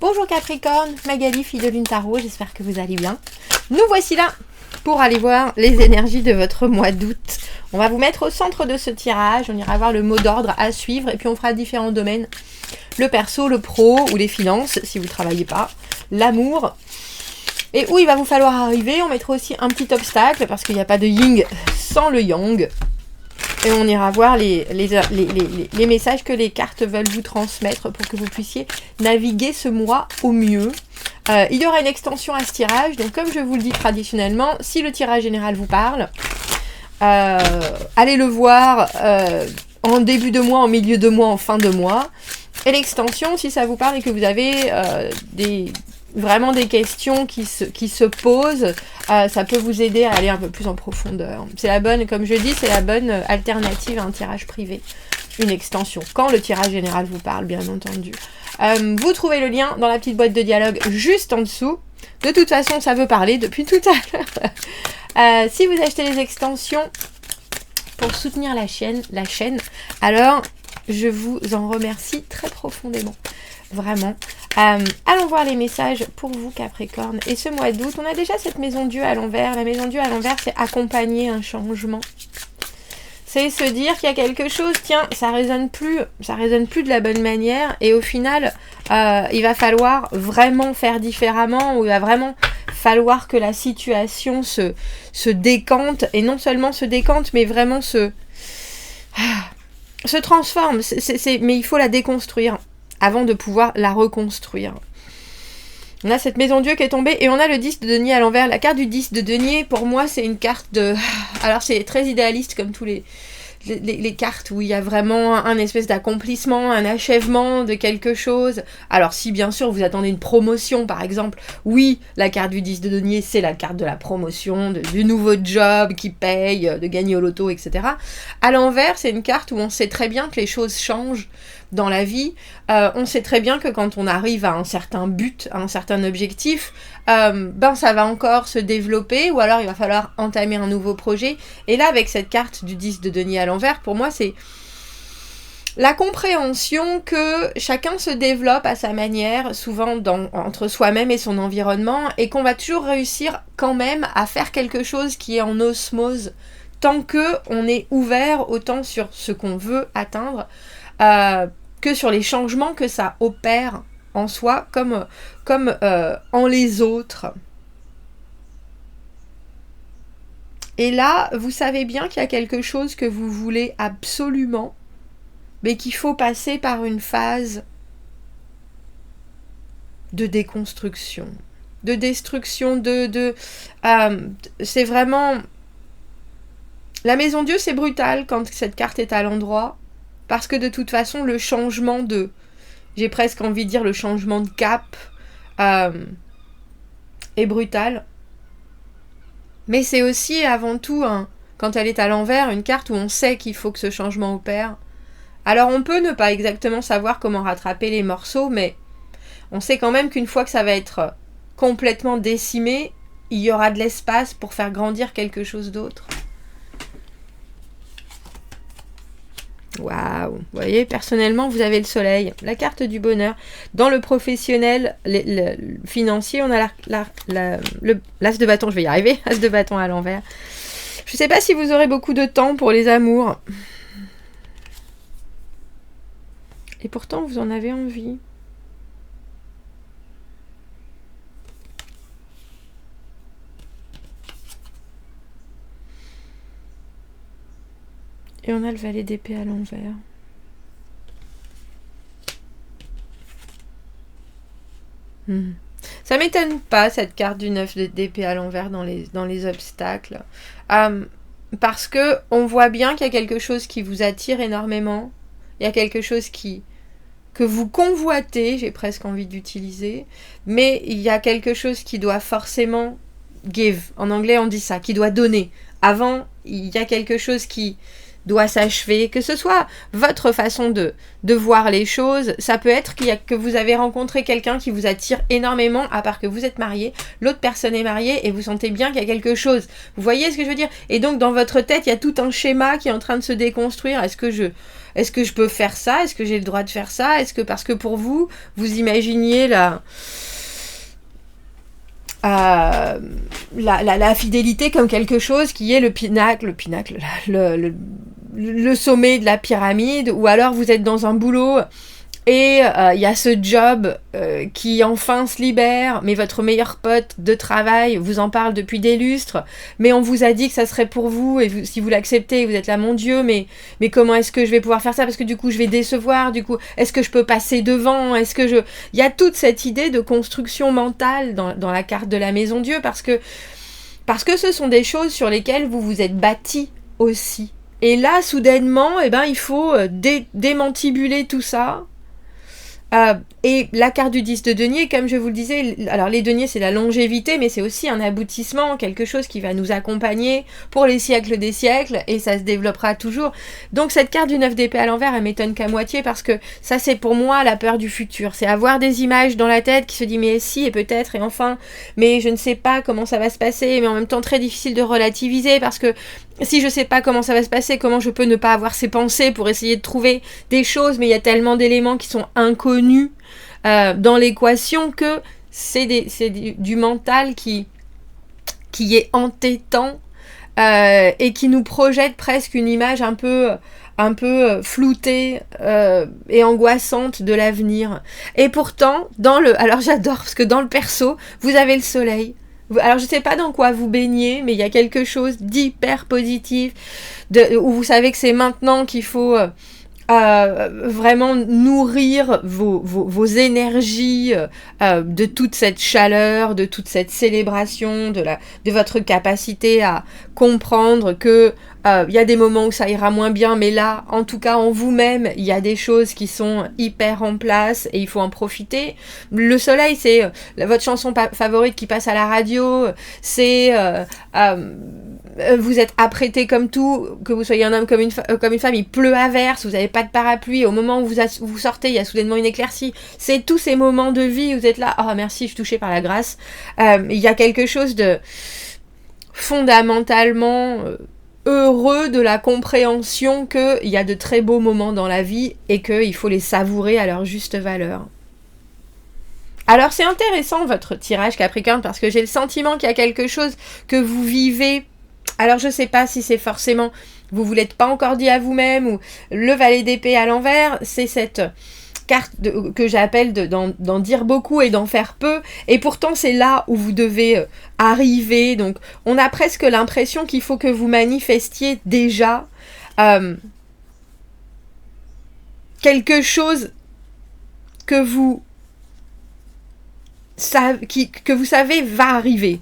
Bonjour Capricorne, Magali, fille de Lune Tarot, j'espère que vous allez bien. Nous voici là pour aller voir les énergies de votre mois d'août. On va vous mettre au centre de ce tirage, on ira voir le mot d'ordre à suivre et puis on fera différents domaines. Le perso, le pro ou les finances si vous ne travaillez pas, l'amour. Et où il va vous falloir arriver, on mettra aussi un petit obstacle parce qu'il n'y a pas de yin sans le yang. Et on ira voir les messages que les cartes veulent vous transmettre pour que vous puissiez naviguer ce mois au mieux. Il y aura une extension à ce tirage, donc comme je vous le dis traditionnellement, si le tirage général vous parle, allez le voir en début de mois, en milieu de mois, en fin de mois. Et l'extension, si ça vous parle et que vous avez vraiment des questions qui se posent, ça peut vous aider à aller un peu plus en profondeur. C'est la bonne, comme je dis, c'est la bonne alternative à un tirage privé, une extension, quand le tirage général vous parle, bien entendu. Vous trouvez le lien dans la petite boîte de dialogue juste en dessous. De toute façon, ça veut parler depuis tout à l'heure. Si vous achetez les extensions pour soutenir la chaîne, alors je vous en remercie très profondément. Vraiment. Allons voir les messages pour vous Capricorne. Et ce mois d'août, on a déjà cette maison Dieu à l'envers. La maison Dieu à l'envers, c'est accompagner un changement. C'est se dire qu'il y a quelque chose, tiens, ça résonne plus de la bonne manière. Et au final, il va falloir vraiment faire différemment. Ou il va vraiment falloir que la situation se décante. Et non seulement se décante, mais vraiment se transforme. Mais il faut la déconstruire avant de pouvoir la reconstruire. On a cette maison Dieu qui est tombée et on a le 10 de denier à l'envers. La carte du 10 de denier, pour moi, c'est une carte de... Alors, c'est très idéaliste comme tous les cartes où il y a vraiment un espèce d'accomplissement, un achèvement de quelque chose. Alors, si bien sûr vous attendez une promotion, par exemple, oui, la carte du 10 de denier, c'est la carte de la promotion, du nouveau job qui paye, de gagner au loto, etc. À l'envers, c'est une carte où on sait très bien que les choses changent dans la vie. On sait très bien que quand on arrive à un certain but, à un certain objectif, ça va encore se développer ou alors il va falloir entamer un nouveau projet. Et là, avec cette carte du 10 de denier à l'envers, pour moi, c'est la compréhension que chacun se développe à sa manière, souvent entre soi-même et son environnement, et qu'on va toujours réussir quand même à faire quelque chose qui est en osmose, tant qu'on est ouvert autant sur ce qu'on veut atteindre, que sur les changements que ça opère en soi, comme en les autres. Et là, vous savez bien qu'il y a quelque chose que vous voulez absolument, mais qu'il faut passer par une phase de déconstruction, de destruction, c'est vraiment... La maison Dieu, c'est brutal quand cette carte est à l'endroit, parce que de toute façon, le changement j'ai presque envie de dire le changement de cap est brutal. Mais c'est aussi avant tout, quand elle est à l'envers, une carte où on sait qu'il faut que ce changement opère. Alors on peut ne pas exactement savoir comment rattraper les morceaux, mais on sait quand même qu'une fois que ça va être complètement décimé, il y aura de l'espace pour faire grandir quelque chose d'autre. Waouh, vous voyez, personnellement, vous avez le soleil, la carte du bonheur. Dans le professionnel, le financier, on a l'as de bâton, je vais y arriver, as de bâton à l'envers. Je ne sais pas si vous aurez beaucoup de temps pour les amours. Et pourtant, vous en avez envie. Et on a le valet d'épée à l'envers. Ça m'étonne pas, cette carte du 9 d'épée à l'envers dans les obstacles. Parce que on voit bien qu'il y a quelque chose qui vous attire énormément. Il y a quelque chose que vous convoitez, j'ai presque envie d'utiliser. Mais il y a quelque chose qui doit forcément give. En anglais, on dit ça, qui doit donner. Avant, il y a quelque chose qui doit s'achever, que ce soit votre façon de voir les choses. Ça peut être que vous avez rencontré quelqu'un qui vous attire énormément, à part que vous êtes marié, l'autre personne est mariée et vous sentez bien qu'il y a quelque chose. Vous voyez ce que je veux dire? Et donc dans votre tête, il y a tout un schéma qui est en train de se déconstruire. Est-ce que je peux faire ça? Est-ce que j'ai le droit de faire ça? Est-ce que parce que pour vous, vous imaginiez la fidélité comme quelque chose qui est le pinacle, le sommet de la pyramide, ou alors vous êtes dans un boulot et il y a ce job qui enfin se libère, mais votre meilleur pote de travail vous en parle depuis des lustres, mais on vous a dit que ça serait pour vous, et si vous l'acceptez, vous êtes là, mon Dieu, mais comment est-ce que je vais pouvoir faire ça, parce que du coup je vais décevoir, du coup est-ce que je peux passer devant, il y a toute cette idée de construction mentale dans la carte de la maison Dieu, parce que ce sont des choses sur lesquelles vous vous êtes bâtis aussi. Et là, soudainement, il faut démantibuler tout ça. Et la carte du 10 de denier, comme je vous le disais, alors les deniers c'est la longévité, mais c'est aussi un aboutissement, quelque chose qui va nous accompagner pour les siècles des siècles, et ça se développera toujours. Donc cette carte du 9 d'épée à l'envers, elle m'étonne qu'à moitié, parce que ça c'est pour moi la peur du futur, c'est avoir des images dans la tête qui se dit mais si, et peut-être, et enfin, mais je ne sais pas comment ça va se passer, mais en même temps très difficile de relativiser, parce que si je sais pas comment ça va se passer, comment je peux ne pas avoir ces pensées pour essayer de trouver des choses, mais il y a tellement d'éléments qui sont inconnus dans l'équation que c'est du mental qui est entêtant et qui nous projette presque une image un peu floutée et angoissante de l'avenir. Et pourtant, alors j'adore, parce que dans le perso, vous avez le soleil. Alors je sais pas dans quoi vous baignez, mais il y a quelque chose d'hyper positif, où vous savez que c'est maintenant qu'il faut vraiment nourrir vos énergies de toute cette chaleur, de toute cette célébration, de votre capacité à comprendre que il y a des moments où ça ira moins bien, mais là, en tout cas en vous-même, il y a des choses qui sont hyper en place et il faut en profiter. Le soleil, c'est votre chanson favorite qui passe à la radio, c'est vous êtes apprêté comme tout, que vous soyez un homme comme une femme, il pleut à verse, vous n'avez pas de parapluie, au moment où vous sortez, il y a soudainement une éclaircie. C'est tous ces moments de vie où vous êtes là, oh merci, je suis touchée par la grâce. Il y a quelque chose de fondamentalement heureux de la compréhension qu'il y a de très beaux moments dans la vie et qu'il faut les savourer à leur juste valeur. Alors c'est intéressant votre tirage Capricorne, parce que j'ai le sentiment qu'il y a quelque chose que vous vivez. Alors je sais pas si c'est forcément, vous vous l'êtes pas encore dit à vous-même, ou le valet d'épée à l'envers, c'est cette carte que j'appelle d'en dire beaucoup et d'en faire peu, et pourtant c'est là où vous devez arriver. Donc on a presque l'impression qu'il faut que vous manifestiez déjà quelque chose que vous savez va arriver.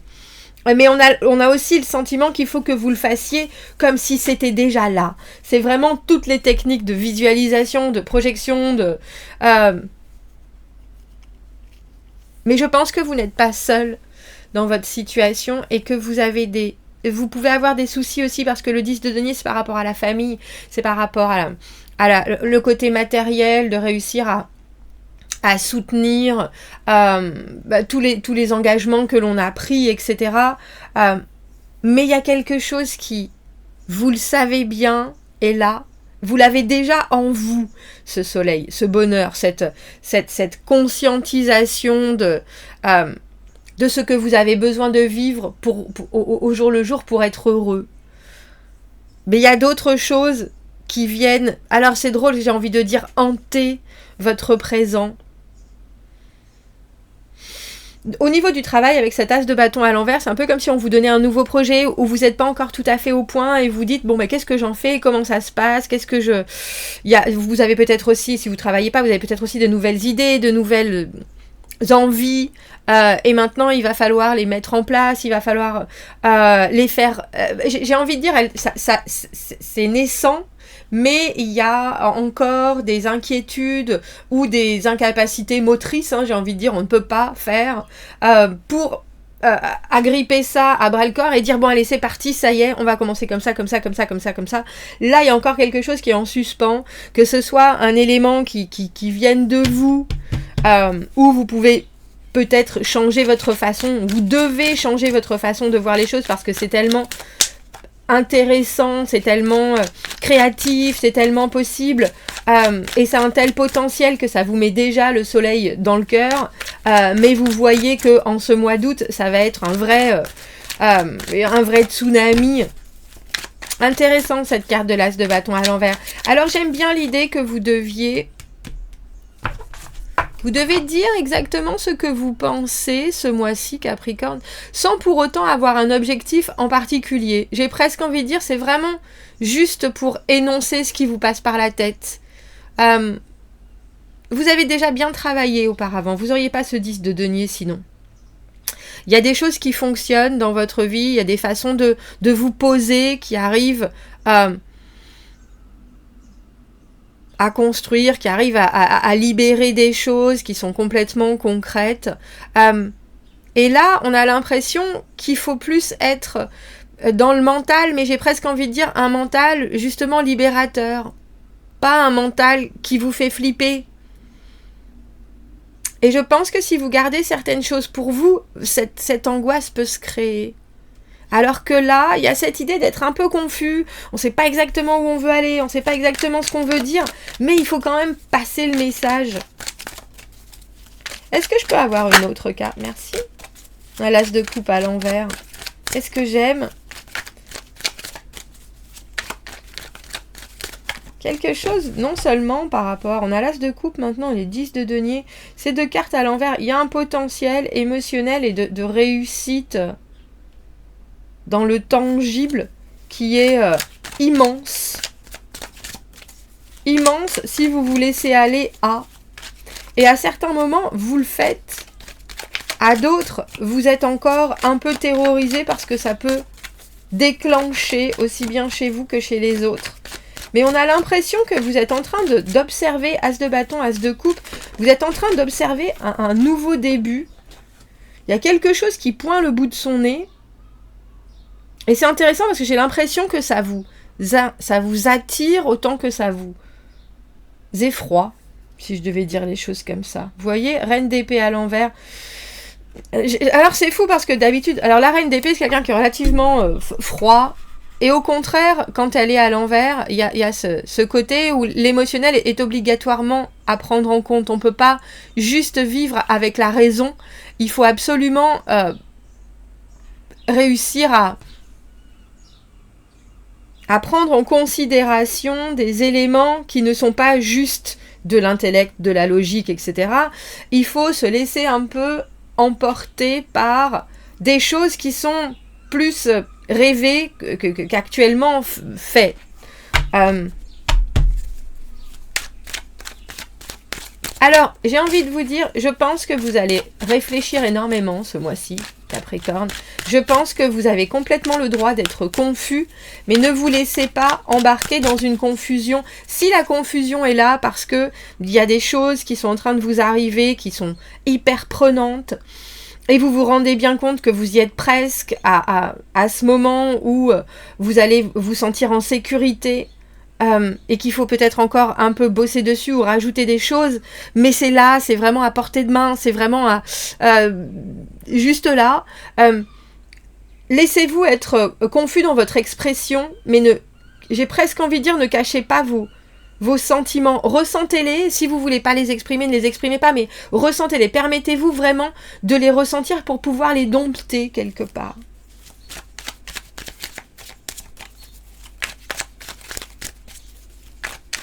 Mais on a aussi le sentiment qu'il faut que vous le fassiez comme si c'était déjà là. C'est vraiment toutes les techniques de visualisation, de projection, mais je pense que vous n'êtes pas seul dans votre situation et que vous pouvez avoir des soucis aussi, parce que le 10 de denier, c'est par rapport à la famille, c'est par rapport à le côté matériel, de réussir à soutenir tous les engagements que l'on a pris, etc. Mais il y a quelque chose qui, vous le savez bien, est là. Vous l'avez déjà en vous, ce soleil, ce bonheur, cette conscientisation de ce que vous avez besoin de vivre au jour le jour pour être heureux. Mais il y a d'autres choses qui viennent, alors c'est drôle, j'ai envie de dire hanter votre présent. Au niveau du travail, avec cette as de bâton à l'envers, c'est un peu comme si on vous donnait un nouveau projet où vous n'êtes pas encore tout à fait au point et vous dites, bon, mais qu'est-ce que j'en fais? Comment ça se passe? Vous avez peut-être aussi, si vous ne travaillez pas, vous avez peut-être aussi de nouvelles idées, de nouvelles envies, et maintenant il va falloir les mettre en place, il va falloir les faire. J'ai envie de dire, c'est naissant, mais il y a encore des inquiétudes ou des incapacités motrices, j'ai envie de dire, on ne peut pas faire pour agripper ça à bras-le-corps et dire bon allez c'est parti, ça y est, on va commencer comme ça, comme ça, comme ça, comme ça, comme ça. Là il y a encore quelque chose qui est en suspens, que ce soit un élément qui vienne de vous, où vous pouvez peut-être changer votre façon, vous devez changer votre façon de voir les choses parce que c'est tellement intéressant, c'est tellement créatif, c'est tellement possible, et c'est un tel potentiel que ça vous met déjà le soleil dans le cœur, mais vous voyez que en ce mois d'août, ça va être un vrai tsunami. Intéressant cette carte de l'As de bâton à l'envers. Alors j'aime bien l'idée que vous devez dire exactement ce que vous pensez ce mois-ci, Capricorne, sans pour autant avoir un objectif en particulier. J'ai presque envie de dire, c'est vraiment juste pour énoncer ce qui vous passe par la tête. Vous avez déjà bien travaillé auparavant, vous n'auriez pas ce 10 de denier sinon. Il y a des choses qui fonctionnent dans votre vie, il y a des façons de vous poser qui arrivent à construire, qui arrivent à libérer des choses qui sont complètement concrètes. Et là, on a l'impression qu'il faut plus être dans le mental, mais j'ai presque envie de dire un mental justement libérateur. Pas un mental qui vous fait flipper. Et je pense que si vous gardez certaines choses pour vous, cette angoisse peut se créer. Alors que là, il y a cette idée d'être un peu confus, on ne sait pas exactement où on veut aller, on ne sait pas exactement ce qu'on veut dire, mais il faut quand même passer le message. Est-ce que je peux avoir une autre carte? Merci. Un l'As de coupe à l'envers. Est-ce que j'aime quelque chose, non seulement par rapport, on a l'As de coupe maintenant, les 10 de denier, ces deux cartes à l'envers, il y a un potentiel émotionnel et de réussite dans le tangible qui est immense. Immense si vous vous laissez aller à. Et à certains moments, vous le faites. À d'autres, vous êtes encore un peu terrorisé parce que ça peut déclencher aussi bien chez vous que chez les autres. Mais on a l'impression que vous êtes en train d'observer, As de bâton, As de coupe, vous êtes en train d'observer un nouveau début. Il y a quelque chose qui pointe le bout de son nez. Et c'est intéressant parce que j'ai l'impression que ça vous attire autant que ça vous effroie, si je devais dire les choses comme ça. Vous voyez, Reine d'épée à l'envers. Alors c'est fou parce que d'habitude, alors la Reine d'épée c'est quelqu'un qui est relativement froid, et au contraire, quand elle est à l'envers, il y a ce côté où l'émotionnel est obligatoirement à prendre en compte. On ne peut pas juste vivre avec la raison, il faut absolument réussir à prendre en considération des éléments qui ne sont pas juste de l'intellect, de la logique, etc. Il faut se laisser un peu emporter par des choses qui sont plus rêvées qu'actuellement faites. Alors, j'ai envie de vous dire, je pense que vous allez réfléchir énormément ce mois-ci, Capricorne. Je pense que vous avez complètement le droit d'être confus, mais ne vous laissez pas embarquer dans une confusion. Si la confusion est là parce que il y a des choses qui sont en train de vous arriver, qui sont hyper prenantes, et vous vous rendez bien compte que vous y êtes presque à ce moment où vous allez vous sentir en sécurité, et qu'il faut peut-être encore un peu bosser dessus ou rajouter des choses, mais c'est là, c'est vraiment à portée de main, c'est vraiment juste là. Laissez-vous être confus dans votre expression, mais j'ai presque envie de dire, ne cachez pas vos sentiments, ressentez-les. Si vous voulez pas les exprimer, ne les exprimez pas, mais ressentez-les. Permettez-vous vraiment de les ressentir pour pouvoir les dompter quelque part.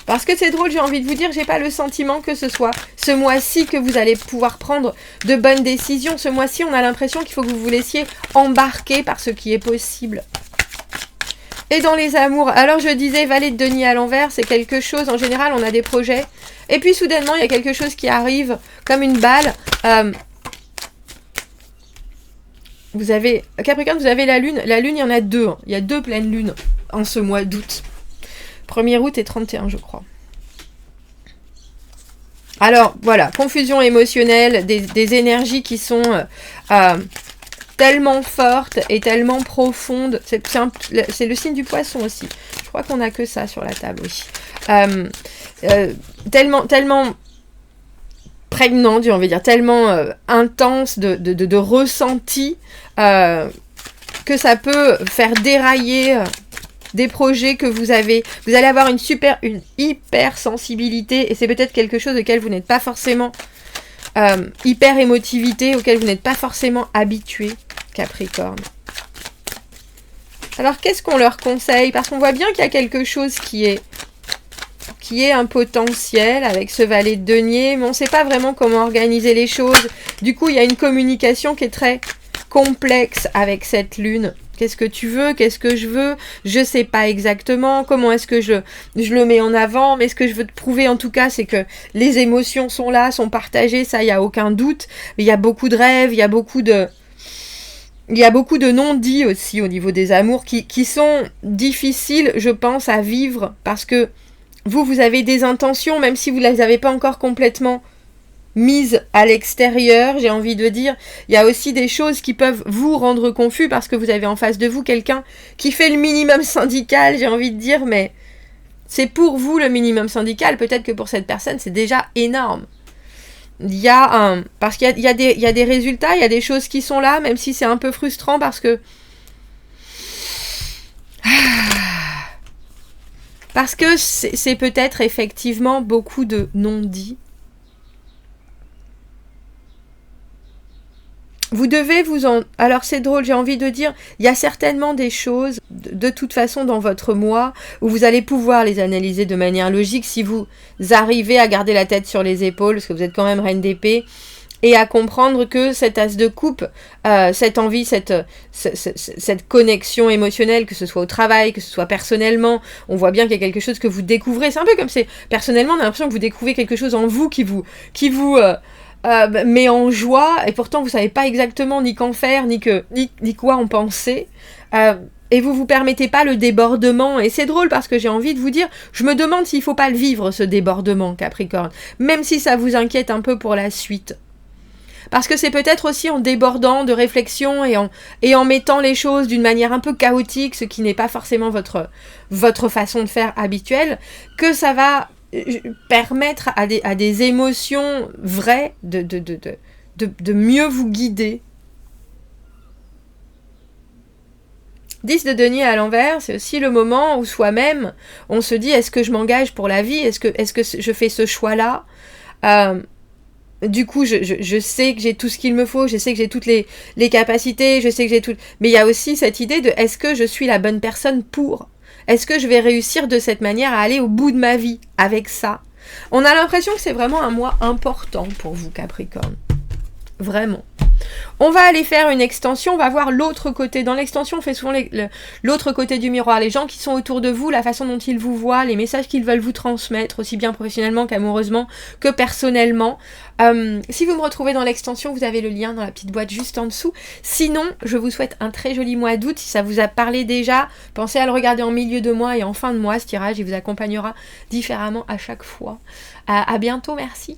Parce que c'est drôle, j'ai envie de vous dire, j'ai pas le sentiment que ce soit ce mois-ci que vous allez pouvoir prendre de bonnes décisions. Ce mois-ci, on a l'impression qu'il faut que vous vous laissiez embarquer par ce qui est possible. Et dans les amours, alors je disais, valet de denier à l'envers, c'est quelque chose, en général, on a des projets. Et puis soudainement, il y a quelque chose qui arrive comme une balle. Vous avez, Capricorne, vous avez la lune. La lune, il y en a deux. Il y a 2 pleines lunes en ce mois d'août. 1er août et 31, je crois. Alors, voilà, confusion émotionnelle, des énergies qui sont tellement forte et tellement profonde. C'est le signe du poisson aussi. Je crois qu'on a que ça sur la table, oui. Tellement prégnante, j'ai envie de dire, tellement intense de ressenti que ça peut faire dérailler des projets que vous avez. Vous allez avoir une hyper sensibilité et c'est peut-être quelque chose auquel vous n'êtes pas forcément hyper émotivité, auquel vous n'êtes pas forcément habitué, Capricorne. Alors qu'est-ce qu'on leur conseille? Parce qu'on voit bien qu'il y a quelque chose qui est un potentiel avec ce valet de denier, mais on ne sait pas vraiment comment organiser les choses. Du coup, il y a une communication qui est très complexe avec cette lune. Qu'est-ce que tu veux? Qu'est-ce que je veux? Je ne sais pas exactement. Comment est-ce que je le mets en avant? Mais ce que je veux te prouver, en tout cas, c'est que les émotions sont là, sont partagées. Ça, il n'y a aucun doute. Il y a beaucoup de rêves, il y a beaucoup de non-dits aussi au niveau des amours qui sont difficiles, je pense, à vivre parce que vous avez des intentions, même si vous ne les avez pas encore complètement mises à l'extérieur, j'ai envie de dire. Il y a aussi des choses qui peuvent vous rendre confus parce que vous avez en face de vous quelqu'un qui fait le minimum syndical, j'ai envie de dire, mais c'est pour vous le minimum syndical. Peut-être que pour cette personne, c'est déjà énorme. Parce qu'il y a des résultats, il y a des choses qui sont là, même si c'est un peu frustrant parce que c'est peut-être effectivement beaucoup de non-dits. Vous devez Alors c'est drôle, j'ai envie de dire, il y a certainement des choses, de toute façon dans votre moi, où vous allez pouvoir les analyser de manière logique si vous arrivez à garder la tête sur les épaules, parce que vous êtes quand même reine d'épée, et à comprendre que cet as de coupe, cette envie, cette connexion émotionnelle, que ce soit au travail, que ce soit personnellement, on voit bien qu'il y a quelque chose que vous découvrez. C'est un peu comme personnellement, on a l'impression que vous découvrez quelque chose en vous qui vous met en joie, et pourtant vous savez pas exactement ni qu'en faire, ni quoi en penser. Et vous permettez pas le débordement. Et c'est drôle parce que j'ai envie de vous dire, je me demande s'il faut pas le vivre, ce débordement, Capricorne. Même si ça vous inquiète un peu pour la suite. Parce que c'est peut-être aussi en débordant de réflexion et en mettant les choses d'une manière un peu chaotique, ce qui n'est pas forcément votre façon de faire habituelle, que ça va permettre à des émotions vraies de mieux vous guider. 10 de denier à l'envers, c'est aussi le moment où soi-même, on se dit, est-ce que je m'engage pour la vie? Est-ce que je fais ce choix-là? Du coup, je sais que j'ai tout ce qu'il me faut, je sais que j'ai toutes les capacités, je sais que j'ai tout... Mais il y a aussi cette idée de, est-ce que je suis la bonne personne pour? Est-ce que je vais réussir de cette manière à aller au bout de ma vie avec ça? On a l'impression que c'est vraiment un mois important pour vous, Capricorne. Vraiment. On va aller faire une extension, on va voir l'autre côté. Dans l'extension, on fait souvent l'autre côté du miroir. Les gens qui sont autour de vous, la façon dont ils vous voient, les messages qu'ils veulent vous transmettre, aussi bien professionnellement qu'amoureusement, que personnellement. Si vous me retrouvez dans l'extension, vous avez le lien dans la petite boîte juste en dessous. Sinon, je vous souhaite un très joli mois d'août. Si ça vous a parlé déjà, pensez à le regarder en milieu de mois et en fin de mois, ce tirage. Il vous accompagnera différemment à chaque fois. À bientôt, merci.